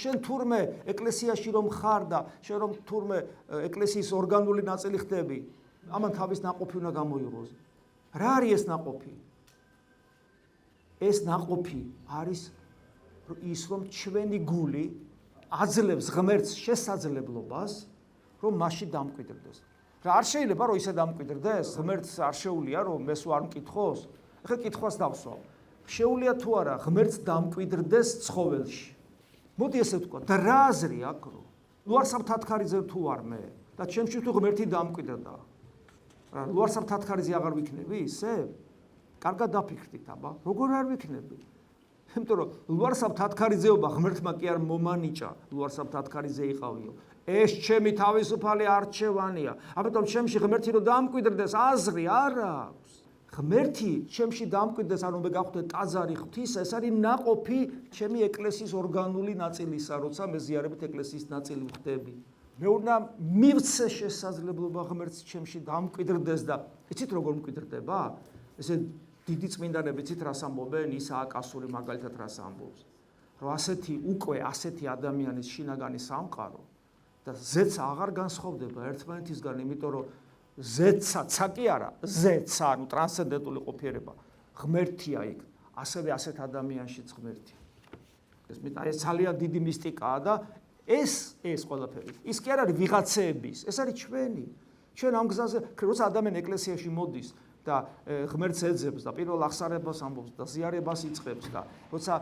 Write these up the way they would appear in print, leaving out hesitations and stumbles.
შენ თურმე ეკლესიაში რომ ხარ და შენ რომ თურმე ეკლესიის ორგანული ნაწილი ხდები, ამან თავის ნაყოფი უნდა გამოიღოს. რა არის ეს ნაყოფი? ეს ნაყოფი არის ის, რომ ჩვენი გული აძლევს ღმერთს შესაძლებლობას, რომ მასში დამკვიდრდეს. რა არ შეიძლება რომ ისე დამკვიდრდეს? ღმერთს არ შეუძლია რომ მესო არ მკითხოს? ეხლა კითხვას დავსვავ. შეუძლია თუ არა ღმერთს დამკვიდრდეს ცხოველში? მოდი ესე ვთქვა, და რა აზრი აქვს რომ ლუარსაბ-თათქარიძე თუ არ მე და ჩემში თუ ღმერთი დამკვიდრდა. ლუარსაბ-თათქარიძე აღარ ვიქნები ისე? კარგად დაფიქრდით, აბა, როგორ არ ვიქნები? იმიტომ რომ ლუარსაბ-თათქარიძეობა ღმერთმა კი არ მომანიჭა, ლუარსაბ-თათქარიძე იყავიო. ეს ჩემი თავისუფალი არჩევანია. ამიტომ ჩემში ღმერთი რომ დამკვიდრდეს აზრი არ აქვს. ღმერთი ჩემში დამკვიდრდეს, ანუ მე გავხდე ტაძარი ღვთისა, ეს არის ნაყოფი ჩემი ეკლესიის ორგანული ნაწილისა, როცა მე ზიარებით ეკლესიის ნაწილი ვხდები. მე უნდა მივცე შესაძლებლობა ღმერთს ჩემში დამკვიდრდეს და იცით როგორ მკვიდრდება? ესე დიდი წმინდანები იცით რას ამბობენ? ისააკ ასური მაგალითად რას ამბობს? რომ უკვე ასეთი ადამიანის შინაგანი სამყარო და ზეცა აღარ განსხვავდება ერთმანეთისგან, იმიტომ რომ ზეცაცა კი არა, ზეცა, ანუ ტრანსცენდენტული ყოფიერება, ღმერთია იქ, ასევე ასეთ ადამიანშიც ღმერთია. ეს ძალიან დიდი მისტიკაა და ეს ყველაფერი. ის კი არ არის ვიღაცების, ეს არის ჩვენი. ჩვენ ამ გზაზე, როცა ადამიანი ეკლესიაში მოდის და ღმერთს ეძებს და პირველ აღსარებას ამბობს და ზიარებას იწყებს და როცა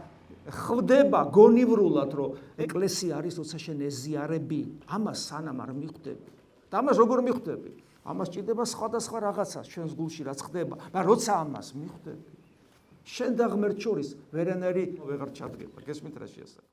ხვდება გონივრულად რომ ეკლესია არის, როცა შენ ეზიარები, ამას სანამ არ მიხვდები. და ამას როგორ მიხვდები? ამას ჭირდება სხვადასხვა რაღაცას ჩვენს გულში რაც ხდება, მაგრამ როცა ამას მიხვდები, შენ და ღმერთ შორის ვერანაირი ვეღარ ჩადგება. გესმით რა შეასახა?